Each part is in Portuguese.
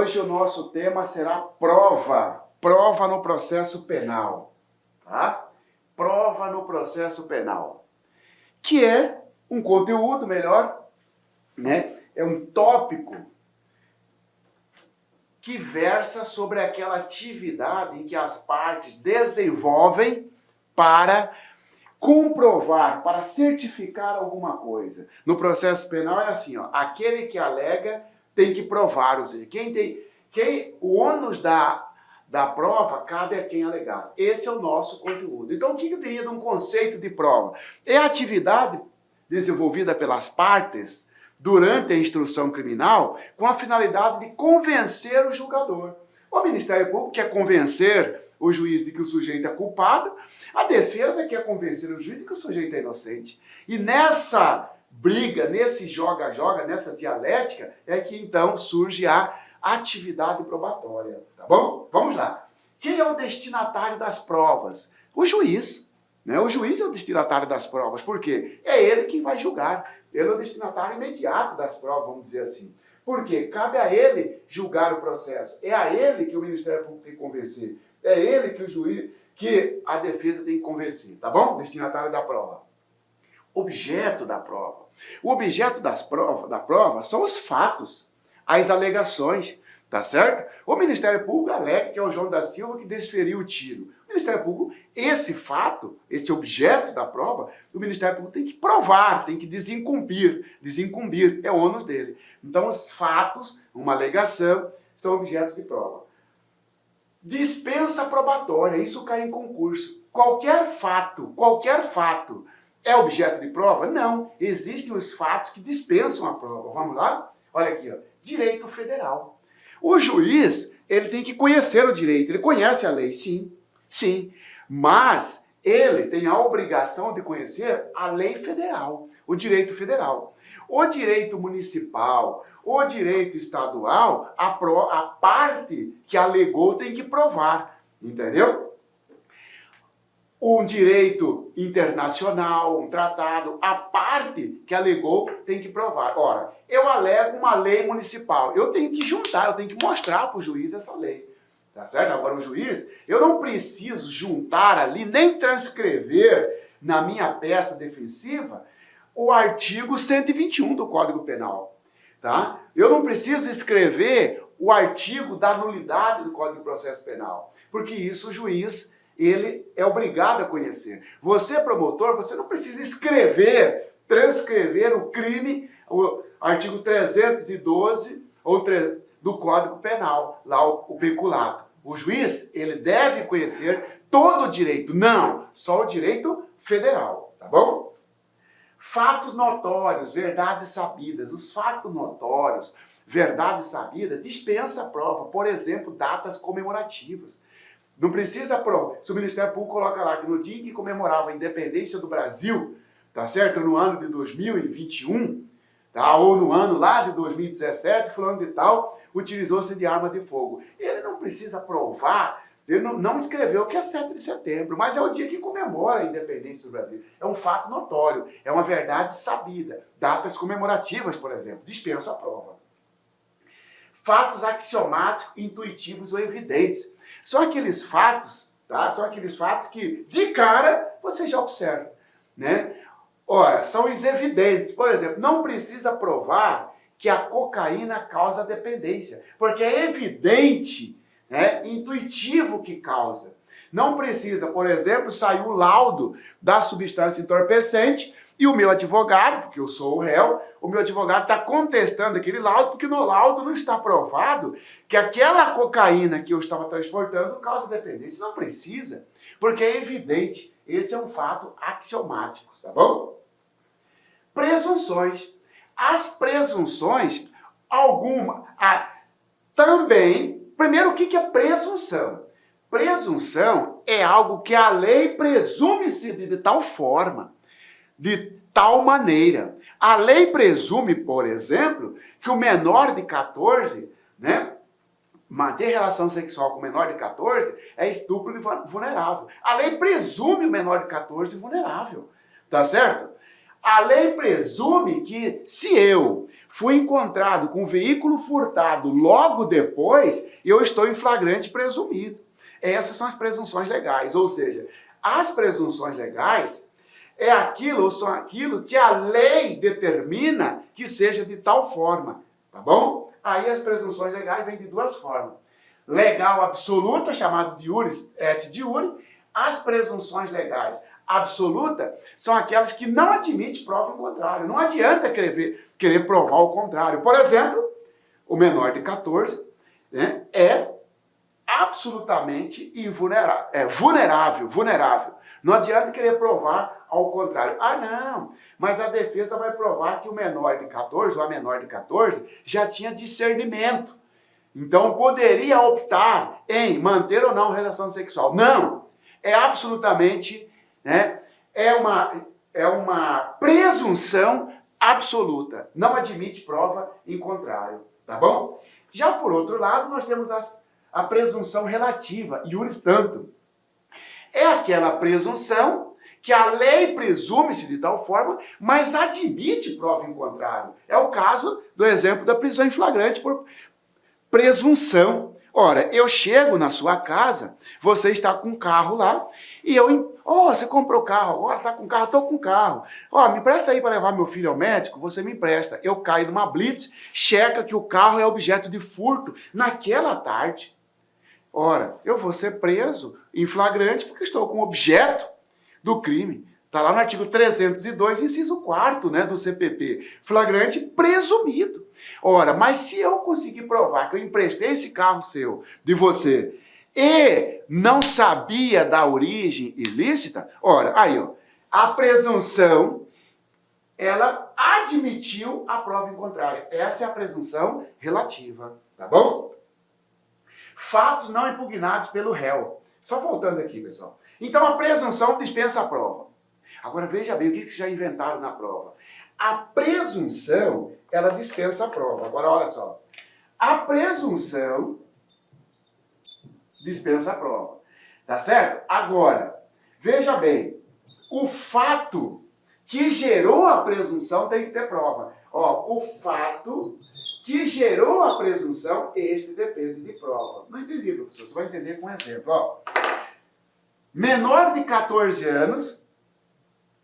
Hoje o nosso tema será prova. Prova no processo penal. Tá? Prova no processo penal. Que é um conteúdo melhor, né? É um tópico que versa sobre aquela atividade em que as partes desenvolvem para comprovar, para certificar alguma coisa. No processo penal é assim, ó, aquele que alega tem que provar, ou seja, o ônus da prova cabe a quem alegar. Esse é o nosso conteúdo. Então, o que eu teria de um conceito de prova? É a atividade desenvolvida pelas partes durante a instrução criminal com a finalidade de convencer o julgador. O Ministério Público quer convencer o juiz de que o sujeito é culpado, a defesa quer convencer o juiz de que o sujeito é inocente. E nessa briga, nesse joga-joga, nessa dialética, é que então surge a atividade probatória. Tá bom? Vamos lá. Quem é o destinatário das provas? O juiz. Né? O juiz é o destinatário das provas. Por quê? É ele quem vai julgar. Ele é o destinatário imediato das provas, vamos dizer assim. Por quê? Cabe a ele julgar o processo. É a ele que o Ministério Público tem que convencer. É ele que o juiz, que a defesa tem que convencer. Tá bom? Destinatário da prova. Objeto da prova. O objeto da prova são os fatos, as alegações, tá certo? O Ministério Público alega que é o João da Silva que desferiu o tiro. O Ministério Público, esse fato, esse objeto da prova, o Ministério Público tem que provar, tem que desincumbir. Desincumbir é o ônus dele. Então, os fatos, uma alegação, são objetos de prova. Dispensa probatória, isso cai em concurso. Qualquer fato é objeto de prova? Não. Existem os fatos que dispensam a prova. Vamos lá? Olha aqui, ó. Direito federal. O juiz, ele tem que conhecer o direito. Ele conhece a lei, sim. Sim. Mas ele tem a obrigação de conhecer a lei federal, o direito federal. O direito municipal, o direito estadual, a parte que alegou tem que provar. Entendeu? Um direito internacional, um tratado, a parte que alegou tem que provar. Ora, eu alego uma lei municipal, eu tenho que juntar, eu tenho que mostrar para o juiz essa lei. Tá certo? Agora, o juiz, eu não preciso juntar ali, nem transcrever na minha peça defensiva o artigo 121 do Código Penal. Tá? Eu não preciso escrever o artigo da nulidade do Código de Processo Penal, porque isso o juiz ele é obrigado a conhecer. Você, promotor, você não precisa escrever, transcrever o crime, o artigo 312 do Código Penal, lá o peculato. O juiz, ele deve conhecer todo o direito, não, só o direito federal, tá bom? Fatos notórios, verdades sabidas. Os fatos notórios, verdades sabidas, dispensa a prova. Por exemplo, datas comemorativas. Não precisa provar. Se o Ministério Público coloca lá que no dia em que comemorava a independência do Brasil, tá certo? No ano de 2021, tá? Ou no ano lá de 2017, fulano de tal, utilizou-se de arma de fogo. Ele não precisa provar, ele não escreveu que é 7 de setembro, mas é o dia que comemora a independência do Brasil. É um fato notório, é uma verdade sabida. Datas comemorativas, por exemplo, dispensa a prova. Fatos axiomáticos, intuitivos ou evidentes. São aqueles fatos, tá? São aqueles fatos que, de cara, você já observa, né? Ora, são os evidentes. Por exemplo, não precisa provar que a cocaína causa dependência, porque é evidente, né, intuitivo que causa. Não precisa, por exemplo, sair o laudo da substância entorpecente e o meu advogado, porque eu sou o réu, o meu advogado está contestando aquele laudo, porque no laudo não está provado que aquela cocaína que eu estava transportando causa dependência. Não precisa, porque é evidente. Esse é um fato axiomático, tá bom? Presunções. As presunções, também... Primeiro, o que é presunção? Presunção é algo que a lei presume-se de tal forma, de tal maneira. A lei presume, por exemplo, que o menor de 14, né, manter relação sexual com o menor de 14 é estupro vulnerável. A lei presume o menor de 14 vulnerável, tá certo? A lei presume que se eu fui encontrado com um veículo furtado logo depois, eu estou em flagrante presumido. Essas são as presunções legais, ou seja, as presunções legais é aquilo ou são aquilo que a lei determina que seja de tal forma, tá bom? Aí as presunções legais vêm de duas formas. Legal absoluta, chamado de iuris et de iure. As presunções legais absoluta são aquelas que não admitem prova em contrário. Não adianta querer provar o contrário. Por exemplo, o menor de 14, né, é absolutamente vulnerável. Não adianta querer provar ao contrário. Ah, não, mas a defesa vai provar que o menor de 14, ou a menor de 14, já tinha discernimento. Então poderia optar em manter ou não relação sexual. Não, é absolutamente, né, é uma presunção absoluta. Não admite prova em contrário, tá bom? Já por outro lado, nós temos a presunção relativa, iuris tantum. É aquela presunção que a lei presume-se de tal forma, mas admite prova em contrário. É o caso do exemplo da prisão em flagrante por presunção. Ora, eu chego na sua casa, você está com um carro lá, e você comprou carro, agora está com carro, estou com carro. Me empresta aí para levar meu filho ao médico, você me empresta. Eu caio numa blitz, checa que o carro é objeto de furto naquela tarde. Ora, eu vou ser preso em flagrante porque estou com objeto do crime. Está lá no artigo 302, inciso 4º, né, do CPP. Flagrante presumido. Ora, mas se eu conseguir provar que eu emprestei esse carro seu, de você, e não sabia da origem ilícita, ora, aí, ó, a presunção, ela admitiu a prova em contrário. Essa é a presunção relativa, tá bom? Fatos não impugnados pelo réu. Só voltando aqui, pessoal. Então, a presunção dispensa a prova. Agora, veja bem o que já inventaram na prova. A presunção, ela dispensa a prova. Agora, olha só. A presunção dispensa a prova. Tá certo? Agora, veja bem. O fato que gerou a presunção tem que ter prova. O fato que gerou a presunção, este depende de prova. Não entendi, professor. Você vai entender com um exemplo. Menor de 14 anos,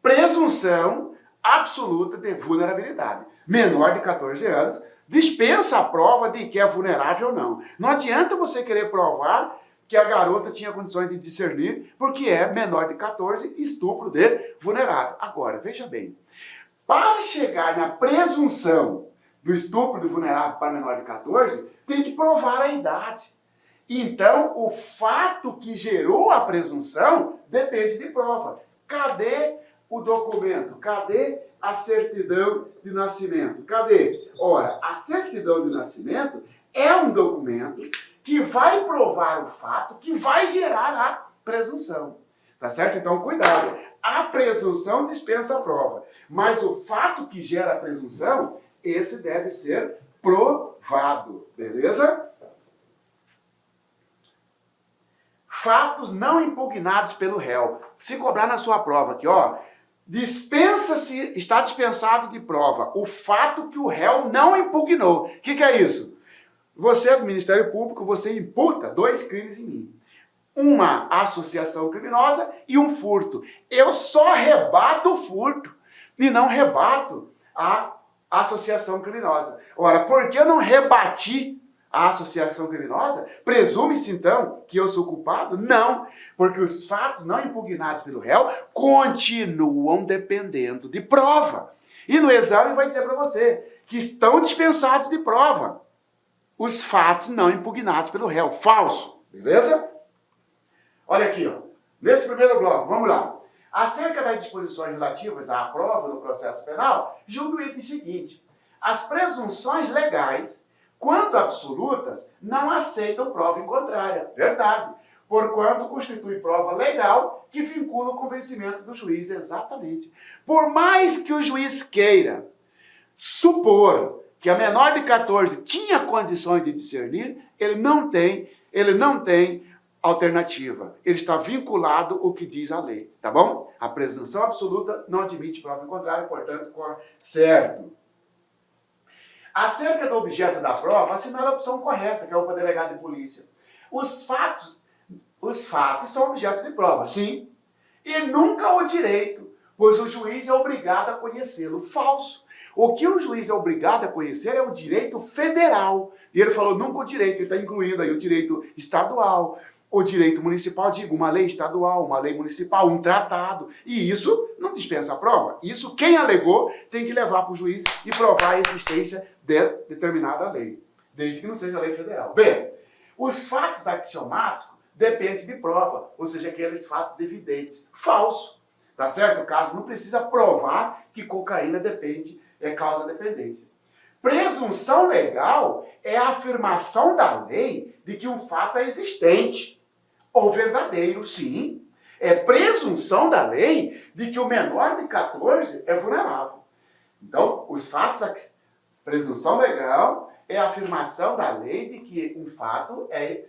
presunção absoluta de vulnerabilidade. Menor de 14 anos, dispensa a prova de que é vulnerável ou não. Não adianta você querer provar que a garota tinha condições de discernir, porque é menor de 14, estupro de vulnerável. Agora, veja bem, para chegar na presunção do estupro do vulnerável para menor de 14, tem que provar a idade. Então, o fato que gerou a presunção depende de prova. Cadê o documento? Cadê a certidão de nascimento? Cadê? Ora, a certidão de nascimento é um documento que vai provar o fato que vai gerar a presunção. Tá certo? Então, cuidado. A presunção dispensa a prova. Mas o fato que gera a presunção, esse deve ser provado. Beleza? Fatos não impugnados pelo réu. Se cobrar na sua prova aqui, dispensa-se, está dispensado de prova o fato que o réu não impugnou. O que é isso? Você, do Ministério Público, você imputa 2 crimes em mim. Uma associação criminosa e um furto. Eu só rebato o furto e não rebato a associação criminosa. Ora, por que eu não rebati a associação criminosa? Presume-se, então, que eu sou culpado? Não, porque os fatos não impugnados pelo réu continuam dependendo de prova. E no exame vai dizer para você que estão dispensados de prova os fatos não impugnados pelo réu. Falso, beleza? Olha aqui, nesse primeiro bloco, vamos lá. Acerca das disposições relativas à prova no processo penal, julgo o item seguinte. As presunções legais, quando absolutas, não aceitam prova em contrária. Verdade. Porquanto constitui prova legal que vincula o convencimento do juiz. Exatamente. Por mais que o juiz queira supor que a menor de 14 tinha condições de discernir, ele não tem alternativa. Ele está vinculado ao que diz a lei. Tá bom? a presunção absoluta não admite prova em contrário, portanto, certo. Acerca do objeto da prova, assinale a opção correta, que é o delegado de polícia. Os fatos são objetos de prova, sim, e nunca o direito, pois o juiz é obrigado a conhecê-lo. Falso. O que o juiz é obrigado a conhecer é o direito federal. E ele falou nunca o direito, ele está incluindo aí o direito estadual, o direito municipal, digo, uma lei estadual, uma lei municipal, um tratado. E isso não dispensa a prova. Isso quem alegou tem que levar para o juiz e provar a existência de determinada lei, desde que não seja lei federal. Bem, os fatos axiomáticos dependem de prova, ou seja, aqueles fatos evidentes. Falso. Tá certo? O caso não precisa provar que cocaína é causa dependência. Presunção legal é a afirmação da lei de que um fato é existente ou verdadeiro, sim. É presunção da lei de que o menor de 14 é vulnerável. Então, os fatos, presunção legal é a afirmação da lei de que um fato é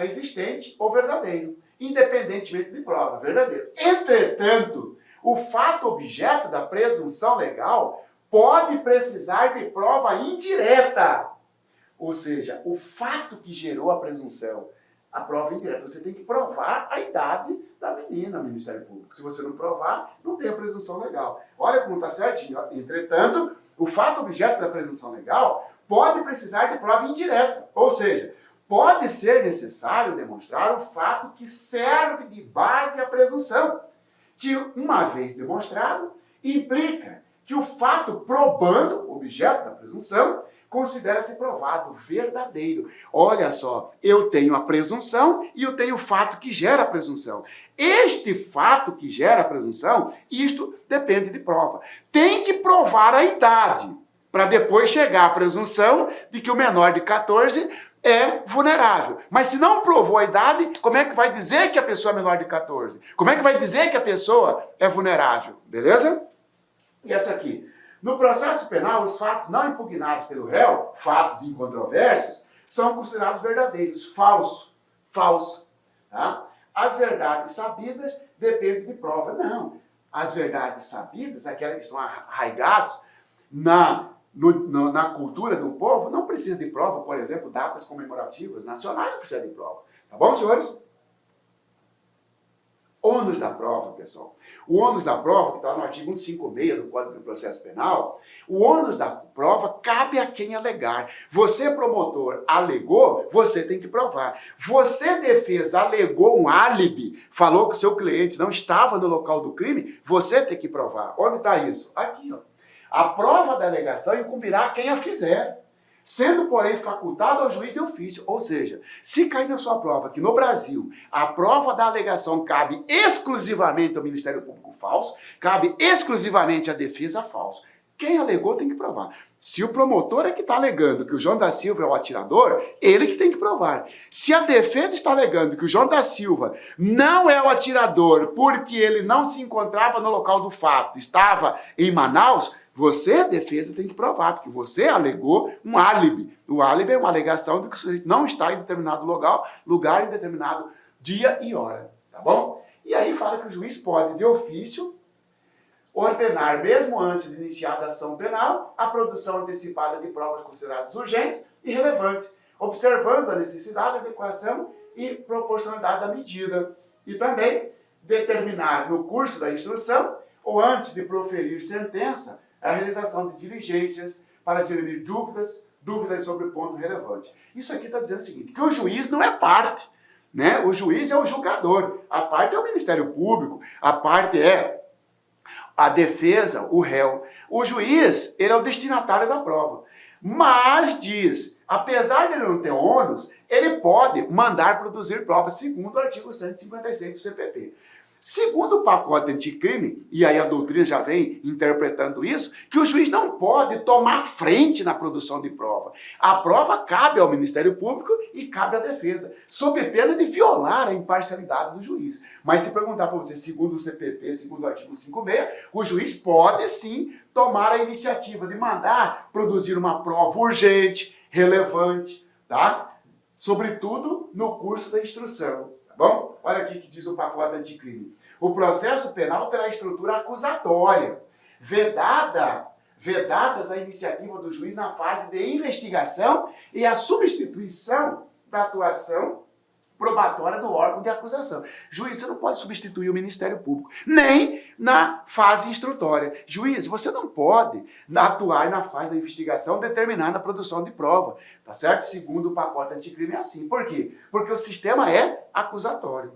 existente ou verdadeiro, independentemente de prova, verdadeiro. Entretanto, o fato objeto da presunção legal pode precisar de prova indireta. Ou seja, o fato que gerou a presunção, a prova indireta. Você tem que provar a idade da menina, Ministério Público. Se você não provar, não tem a presunção legal. Olha como está certinho. Entretanto, o fato objeto da presunção legal pode precisar de prova indireta. Ou seja, pode ser necessário demonstrar o fato que serve de base à presunção, que, uma vez demonstrado, implica que o fato probando o objeto da presunção considera-se provado verdadeiro. Olha só, eu tenho a presunção e eu tenho o fato que gera a presunção. Este fato que gera a presunção, isto depende de prova. Tem que provar a idade, para depois chegar à presunção de que o menor de 14 é vulnerável. Mas se não provou a idade, como é que vai dizer que a pessoa é menor de 14? Como é que vai dizer que a pessoa é vulnerável? Beleza? E essa aqui. No processo penal, os fatos não impugnados pelo réu, fatos incontroversos, são considerados verdadeiros. Falso. Falso. Tá? As verdades sabidas dependem de prova. Não. As verdades sabidas, aquelas que estão arraigadas na cultura do povo, não precisa de prova. Por exemplo, datas comemorativas nacionais não precisa de prova. Tá bom, senhores? Ônus da prova, pessoal. O ônus da prova, que está no artigo 156 do Código de Processo Penal, o ônus da prova cabe a quem alegar. Você, promotor, alegou, você tem que provar. Você, defesa, alegou um álibi, falou que o seu cliente não estava no local do crime, você tem que provar. Onde está isso? Aqui, ó. A prova da alegação incumbirá quem a fizer, sendo, porém, facultado ao juiz de ofício. Ou seja, se cair na sua prova que no Brasil a prova da alegação cabe exclusivamente ao Ministério Público falso, cabe exclusivamente à defesa falso. Quem alegou tem que provar. Se o promotor é que está alegando que o João da Silva é o atirador, ele que tem que provar. Se a defesa está alegando que o João da Silva não é o atirador porque ele não se encontrava no local do fato, estava em Manaus, você, defesa, tem que provar, porque você alegou um álibi. O álibi é uma alegação de que o sujeito não está em determinado lugar em determinado dia e hora, tá bom? E aí fala que o juiz pode, de ofício, ordenar, mesmo antes de iniciar a ação penal, a produção antecipada de provas consideradas urgentes e relevantes, observando a necessidade, adequação e proporcionalidade da medida. E também determinar no curso da instrução, ou antes de proferir sentença, a realização de diligências para dirimir dúvidas sobre o ponto relevante. Isso aqui está dizendo o seguinte, que o juiz não é parte, né? O juiz é o julgador, a parte é o Ministério Público, a parte é a defesa, o réu. O juiz, ele é o destinatário da prova. Mas diz, apesar de ele não ter ônus, ele pode mandar produzir provas, segundo o artigo 156 do CPP. Segundo o pacote anticrime, e aí a doutrina já vem interpretando isso, que o juiz não pode tomar frente na produção de prova. A prova cabe ao Ministério Público e cabe à defesa, sob pena de violar a imparcialidade do juiz. Mas se perguntar para você, segundo o CPP, segundo o artigo 56, o juiz pode sim tomar a iniciativa de mandar produzir uma prova urgente, relevante, tá? Sobretudo no curso da instrução. Bom, olha aqui que diz o pacote anticrime. O processo penal terá estrutura acusatória, vedadas a iniciativa do juiz na fase de investigação e a substituição da atuação probatória do órgão de acusação. Juiz, você não pode substituir o Ministério Público, nem na fase instrutória. Juiz, você não pode atuar na fase da investigação determinada a produção de prova, tá certo? Segundo o pacote anticrime é assim. Por quê? Porque o sistema é acusatório.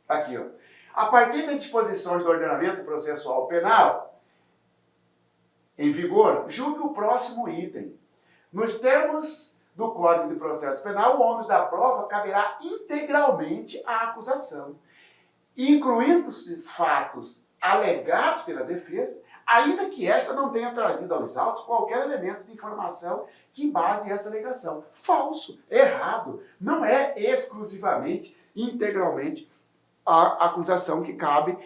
Aqui, ó. A partir das disposições do ordenamento processual penal em vigor, julgue o próximo item. Nos termos do Código de Processo Penal, o ônus da prova caberá integralmente à acusação, incluindo-se fatos alegados pela defesa, ainda que esta não tenha trazido aos autos qualquer elemento de informação que embase essa alegação. Falso, errado. Não é exclusivamente, integralmente, a acusação que cabe,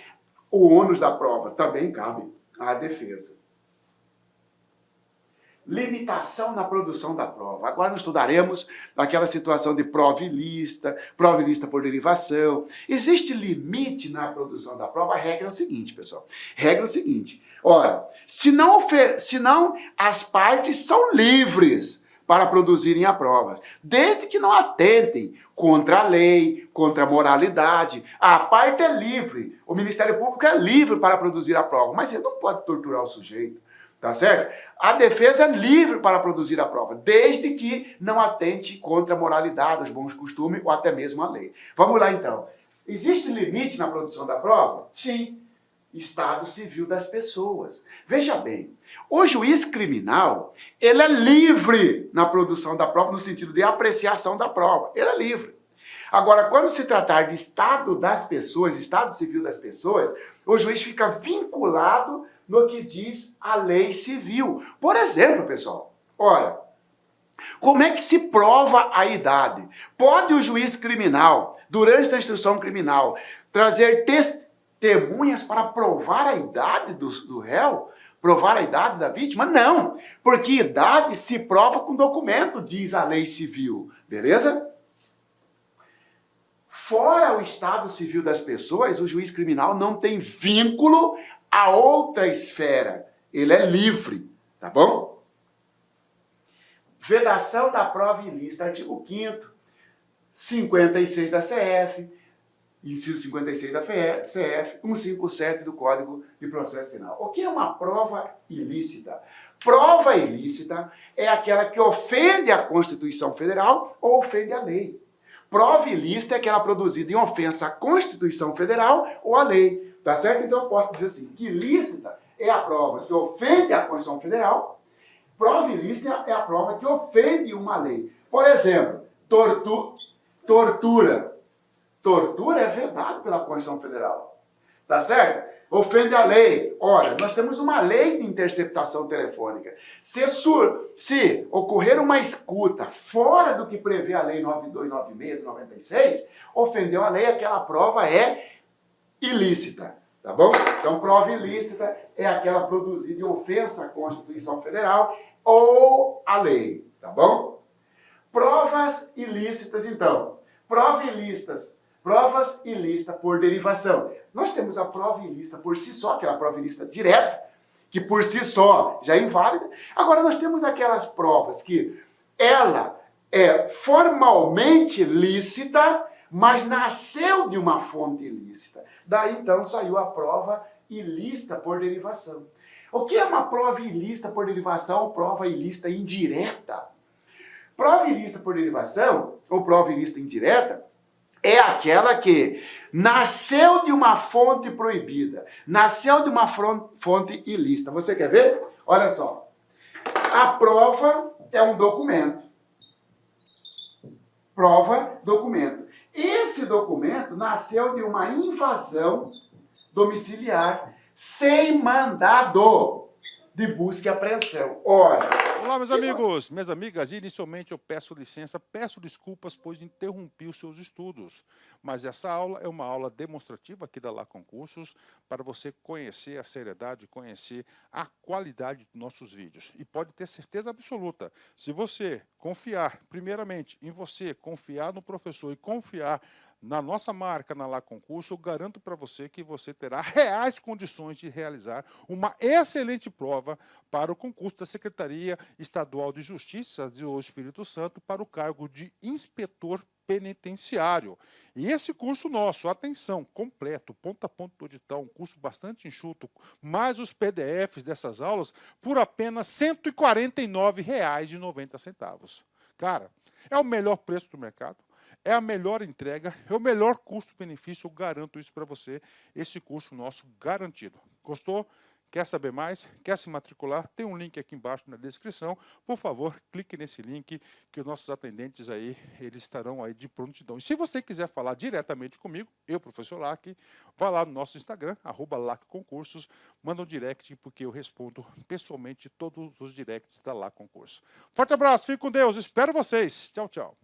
o ônus da prova também cabe à defesa. Limitação na produção da prova. Agora nós estudaremos aquela situação de prova ilícita por derivação. Existe limite na produção da prova? A regra é o seguinte, pessoal. Regra é o seguinte. Ora, se não as partes são livres para produzirem a prova, desde que não atentem contra a lei, contra a moralidade. A parte é livre. O Ministério Público é livre para produzir a prova, mas ele não pode torturar o sujeito. Tá certo? A defesa é livre para produzir a prova, desde que não atente contra a moralidade, os bons costumes ou até mesmo a lei. Vamos lá, então. Existe limite na produção da prova? Sim. Estado civil das pessoas. Veja bem, o juiz criminal, ele é livre na produção da prova, no sentido de apreciação da prova. Ele é livre. Agora, quando se tratar de estado das pessoas, estado civil das pessoas, o juiz fica vinculado no que diz a lei civil. Por exemplo, pessoal, olha, como é que se prova a idade? Pode o juiz criminal, durante a instrução criminal, trazer testemunhas para provar a idade do réu? Provar a idade da vítima? Não, porque idade se prova com documento, diz a lei civil, beleza? Fora o estado civil das pessoas, o juiz criminal não tem vínculo a outra esfera. Ele é livre, tá bom? Vedação da prova ilícita, artigo 5º, 56 da CF, inciso 56 da CF, 157 do Código de Processo Penal. O que é uma prova ilícita? Prova ilícita é aquela que ofende a Constituição Federal ou ofende a lei. Prova ilícita é aquela produzida em ofensa à Constituição Federal ou à lei. Tá certo? Então eu posso dizer assim, que ilícita é a prova que ofende a Constituição Federal, prova ilícita é a prova que ofende uma lei. Por exemplo, tortura. Tortura é vedado pela Constituição Federal. Tá certo? Ofende a lei. Ora, nós temos uma lei de interceptação telefônica. Se ocorrer uma escuta fora do que prevê a lei 9296 de 96, ofendeu a lei, aquela prova é ilícita, tá bom? Então, prova ilícita é aquela produzida em ofensa à Constituição Federal ou à lei, tá bom? Provas ilícitas, então. Provas ilícitas por derivação. Nós temos a prova ilícita por si só, aquela prova ilícita direta, que por si só já é inválida. Agora, nós temos aquelas provas que ela é formalmente lícita, mas nasceu de uma fonte ilícita. Daí, então, saiu a prova ilícita por derivação. O que é uma prova ilícita por derivação ou prova ilícita indireta? Prova ilícita por derivação, ou prova ilícita indireta, é aquela que nasceu de uma fonte proibida, nasceu de uma fonte ilícita. Você quer ver? Olha só. A prova é um documento. Prova, documento. Esse documento nasceu de uma invasão domiciliar sem mandado de busca e apreensão. Ora, olá, meus amigos, minhas amigas, inicialmente eu peço licença, peço desculpas, pois interrompi os seus estudos, mas essa aula é uma aula demonstrativa aqui da Lá Concursos, para você conhecer a seriedade, conhecer a qualidade dos nossos vídeos. E pode ter certeza absoluta, se você confiar, primeiramente, em você, confiar no professor e confiar na nossa marca, na Lá Concurso, eu garanto para você que você terá reais condições de realizar uma excelente prova para o concurso da Secretaria Estadual de Justiça do Espírito Santo para o cargo de inspetor penitenciário. E esse curso nosso, atenção, completo, ponto a ponto do edital, um curso bastante enxuto, mais os PDFs dessas aulas, por apenas R$ 149,90. Cara, é o melhor preço do mercado, é a melhor entrega, é o melhor custo-benefício, eu garanto isso para você, esse curso nosso garantido. Gostou? Quer saber mais? Quer se matricular? Tem um link aqui embaixo na descrição. Por favor, clique nesse link que os nossos atendentes aí, eles estarão aí de prontidão. E se você quiser falar diretamente comigo, eu, professor Lac, vá lá no nosso Instagram, @LacConcursos, manda um direct, porque eu respondo pessoalmente todos os directs da Lac Concurso. Forte abraço, fique com Deus, espero vocês. Tchau, tchau.